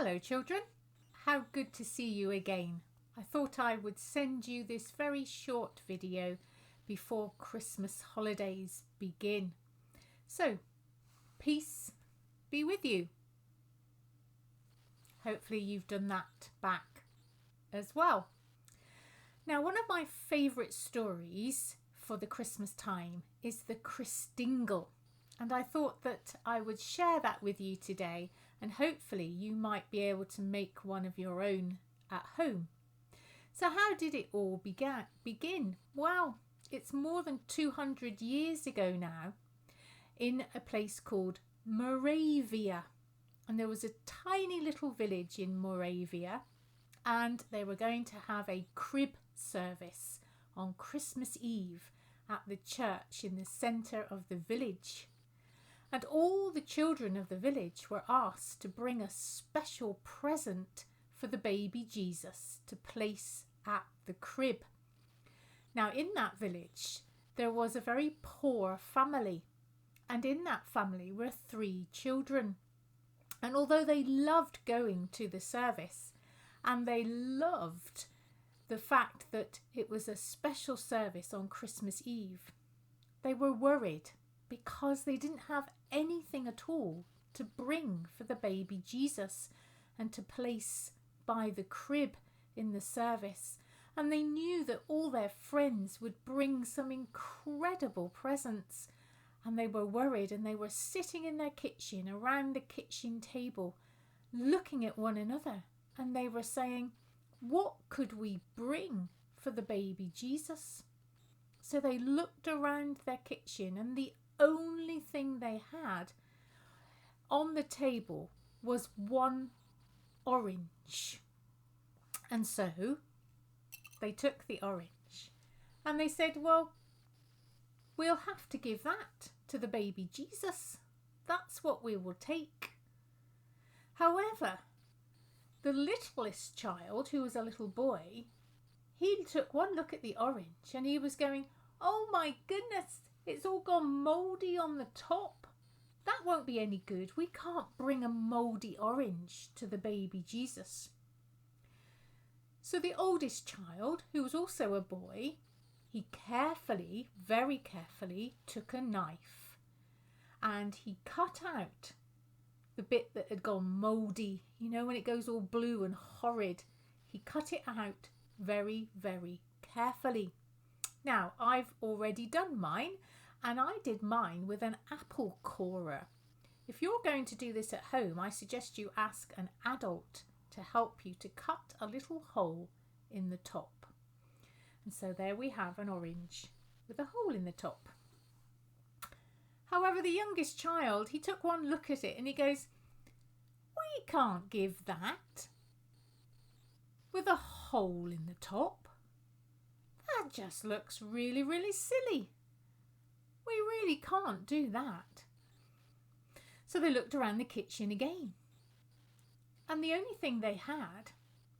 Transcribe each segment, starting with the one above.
Hello children, how good to see you again. I thought I would send you this very short video before Christmas holidays begin. So, peace be with you. Hopefully you've done that back as well. Now, one of my favourite stories for the Christmas time is the Christingle. And I thought that I would share that with you today, and hopefully you might be able to make one of your own at home. So how did it all begin? Well, it's more than 200 years ago now, in a place called Moravia. And there was a tiny little village in Moravia, and they were going to have a crib service on Christmas Eve at the church in the centre of the village. And all the children of the village were asked to bring a special present for the baby Jesus to place at the crib. Now, in that village, there was a very poor family, and in that family were 3 children. And although they loved going to the service, and they loved the fact that it was a special service on Christmas Eve, they were worried because they didn't have anything at all to bring for the baby Jesus and to place by the crib in the service. And they knew that all their friends would bring some incredible presents, and they were worried, and they were sitting in their kitchen around the kitchen table looking at one another, and they were saying, what could we bring for the baby Jesus? So they looked around their kitchen, and the only thing they had on the table was one orange. And so they took the orange and they said, well, we'll have to give that to the baby Jesus. That's what we will take. However, the littlest child, who was a little boy, he took one look at the orange and he was going, oh my goodness, it's all gone mouldy on the top. That won't be any good. We can't bring a mouldy orange to the baby Jesus. So the oldest child, who was also a boy, he carefully, very carefully, took a knife and he cut out the bit that had gone mouldy. You know, when it goes all blue and horrid, he cut it out very, very carefully. Now, I've already done mine, and I did mine with an apple corer. If you're going to do this at home, I suggest you ask an adult to help you to cut a little hole in the top. And so there we have an orange with a hole in the top. However, the youngest child, he took one look at it and he goes, we can't give that with a hole in the top. That just looks really, really silly. We really can't do that. So they looked around the kitchen again. And the only thing they had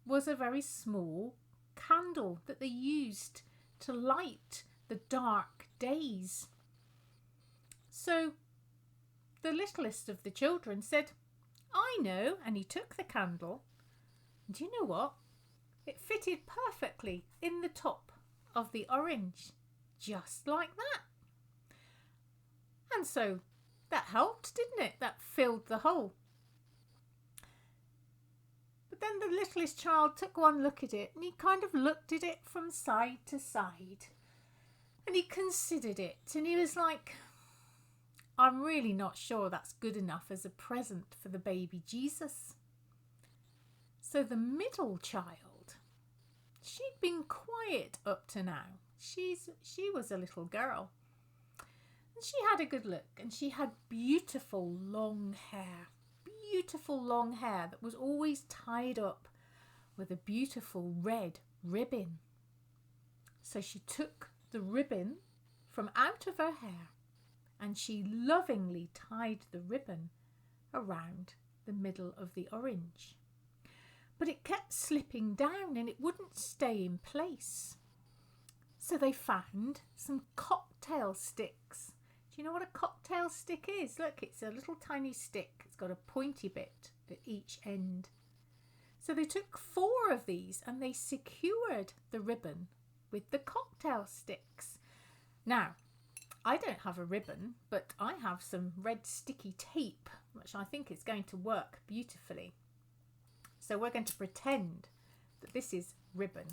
was a very small candle that they used to light the dark days. So the littlest of the children said, I know, and he took the candle. And do you know what? It fitted perfectly in the top of the orange, just like that. And so that helped, didn't it? That filled the hole. But then the littlest child took one look at it and he kind of looked at it from side to side. And he considered it and he was like, I'm really not sure that's good enough as a present for the baby Jesus. So the middle child, she'd been quiet up to now. She was a little girl. And she had a good look and she had beautiful long hair that was always tied up with a beautiful red ribbon. So she took the ribbon from out of her hair and she lovingly tied the ribbon around the middle of the orange. But it kept slipping down and it wouldn't stay in place. So they found some cocktail sticks. Do you know what a cocktail stick is? Look, it's a little tiny stick. It's got a pointy bit at each end So they took 4 of these and they secured the ribbon with the cocktail sticks. Now, I don't have a ribbon, but I have some red sticky tape, which I think is going to work beautifully. So we're going to pretend that this is ribbon,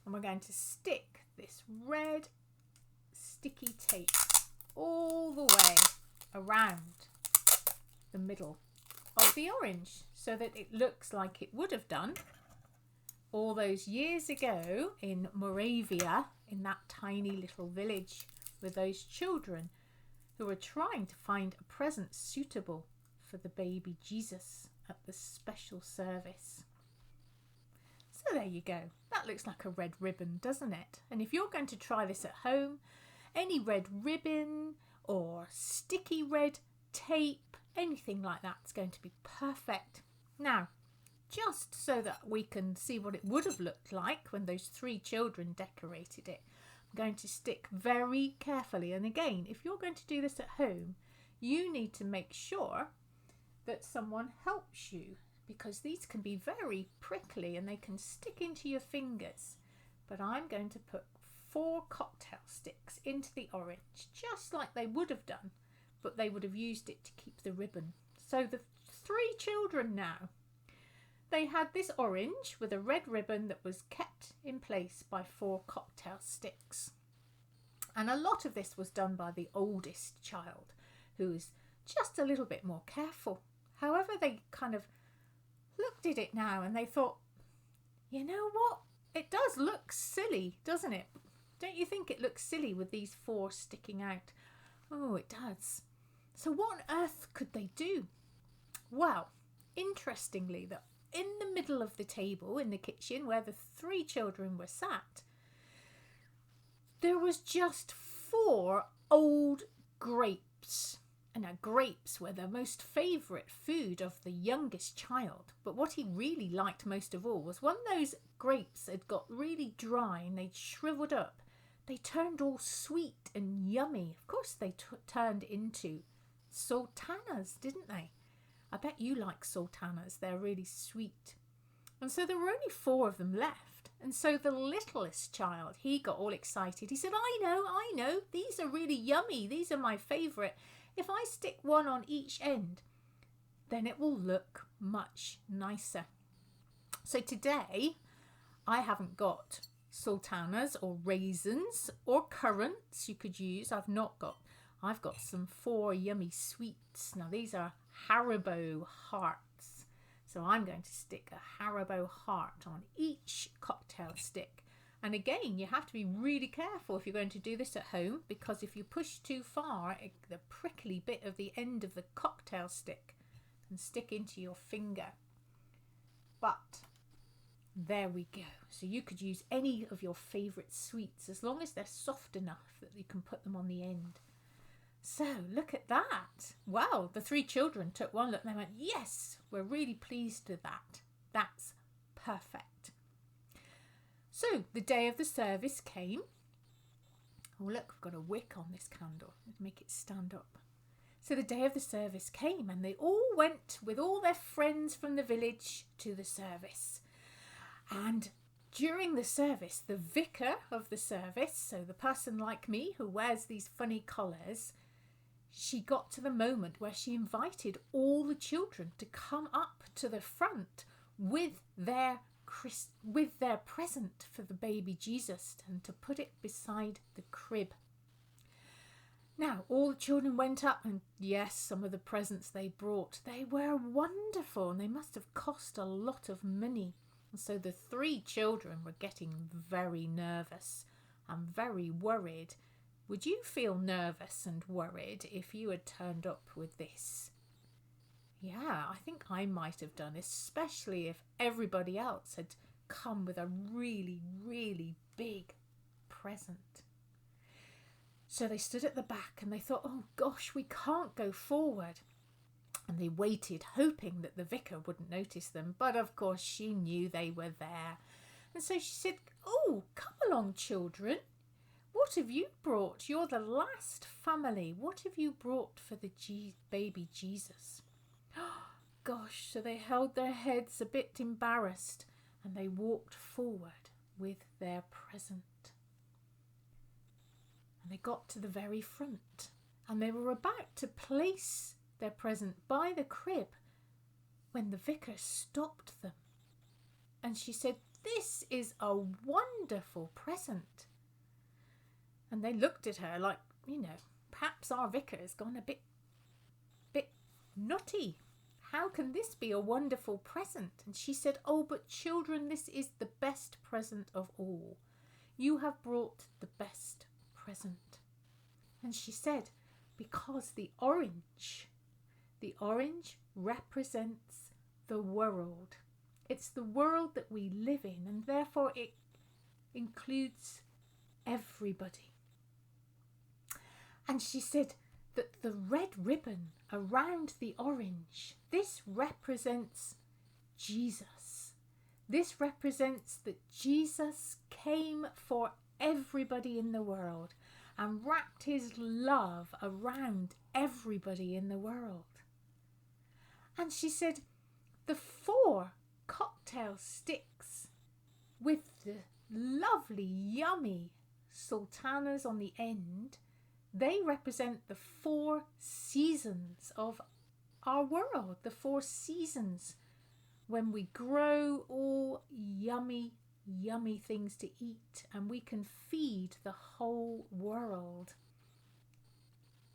and we're going to stick this red sticky tape all the way around the middle of the orange so that it looks like it would have done all those years ago in Moravia, in that tiny little village with those children who were trying to find a present suitable for the baby Jesus at the special service. So there you go. That looks like a red ribbon, doesn't it? And if you're going to try this at home, any red ribbon or sticky red tape, anything like that is going to be perfect. Now, just so that we can see what it would have looked like when those 3 children decorated it, I'm going to stick very carefully. And again, if you're going to do this at home, you need to make sure that someone helps you, because these can be very prickly and they can stick into your fingers. But I'm going to put 4 cocktail sticks into the orange, just like they would have done, but they would have used it to keep the ribbon. So the 3 children now, they had this orange with a red ribbon that was kept in place by 4 cocktail sticks. And a lot of this was done by the oldest child, who was just a little bit more careful. However, they kind of looked at it now and they thought, you know what? It does look silly, doesn't it? Don't you think it looks silly with these 4 sticking out? Oh, it does. So what on earth could they do? Well, interestingly, in the middle of the table in the kitchen where the 3 children were sat, there was just 4 old grapes. And now grapes were the most favourite food of the youngest child. But what he really liked most of all was when those grapes had got really dry and they'd shriveled up, they turned all sweet and yummy. Of course they turned into sultanas, didn't they? I bet you like sultanas. They're really sweet. And so there were only 4 of them left. And so the littlest child, he got all excited. He said, I know, these are really yummy. These are my favourite. If I stick 1 on each end, then it will look much nicer. So today, I haven't got sultanas or raisins or currants you could use. I've got some 4 yummy sweets. Now these are Haribo hearts. So I'm going to stick a Haribo heart on each cocktail stick. And again, you have to be really careful if you're going to do this at home, because if you push too far, the prickly bit of the end of the cocktail stick can stick into your finger. But there we go. So you could use any of your favourite sweets as long as they're soft enough that you can put them on the end. So look at that. Wow, the 3 children took one look and they went, yes, we're really pleased with that. That's perfect. So the day of the service came. Oh look, we've got a wick on this candle. Let's make it stand up. So the day of the service came and they all went with all their friends from the village to the service. And during the service, the vicar of the service, so the person like me who wears these funny collars, she got to the moment where she invited all the children to come up to the front with their present for the baby Jesus and to put it beside the crib. Now, all the children went up and yes, some of the presents they brought, they were wonderful and they must have cost a lot of money. And so the 3 children were getting very nervous and very worried. Would you feel nervous and worried if you had turned up with this? Yeah, I think I might have done, especially if everybody else had come with a really, really big present. So they stood at the back and they thought, oh gosh, we can't go forward. And they waited, hoping that the vicar wouldn't notice them. But of course she knew they were there. And so she said, oh, come along, children. What have you brought? You're the last family. What have you brought for the baby Jesus? Gosh, gosh. So they held their heads a bit embarrassed and they walked forward with their present. And they got to the very front and they were about to place their present by the crib when the vicar stopped them. And she said, "This is a wonderful present." And they looked at her like, perhaps our vicar has gone a bit nutty. How can this be a wonderful present? And she said, "Oh, but children, this is the best present of all. You have brought the best present." And she said, because the orange represents the world. It's the world that we live in, and therefore it includes everybody. And she said that the red ribbon around the orange, this represents Jesus. This represents that Jesus came for everybody in the world and wrapped his love around everybody in the world. And she said the 4 cocktail sticks with the lovely, yummy sultanas on the end, they represent the 4 seasons of our world, the 4 seasons when we grow all yummy things to eat and we can feed the whole world.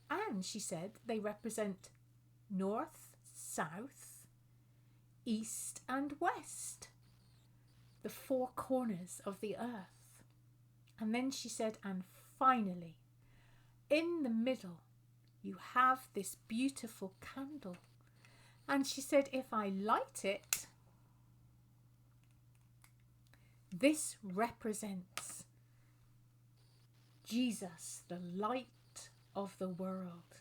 And she said they represent north, south, east and west, the 4 corners of the earth. And then she said, and finally, in the middle, you have this beautiful candle. And she said, if I light it, this represents Jesus, the light of the world.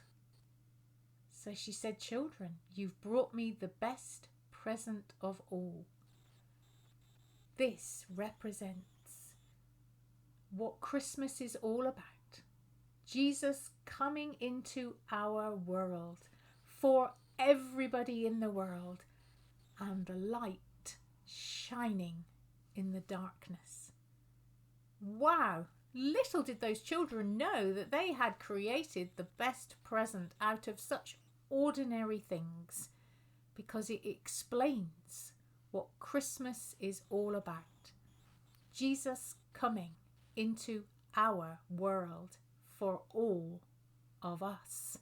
So she said, children, you've brought me the best present of all. This represents what Christmas is all about. Jesus coming into our world for everybody in the world, and the light shining in the darkness. Wow! Little did those children know that they had created the best present out of such ordinary things, because it explains what Christmas is all about. Jesus coming into our world for all of us.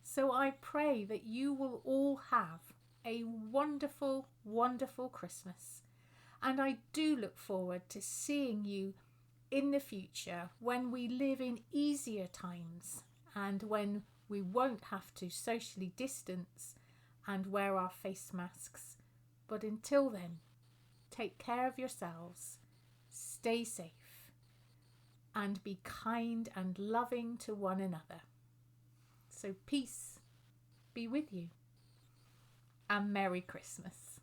So I pray that you will all have a wonderful, wonderful Christmas. And I do look forward to seeing you in the future when we live in easier times and when we won't have to socially distance and wear our face masks. But until then, take care of yourselves, stay safe, and be kind and loving to one another. So peace be with you, and Merry Christmas.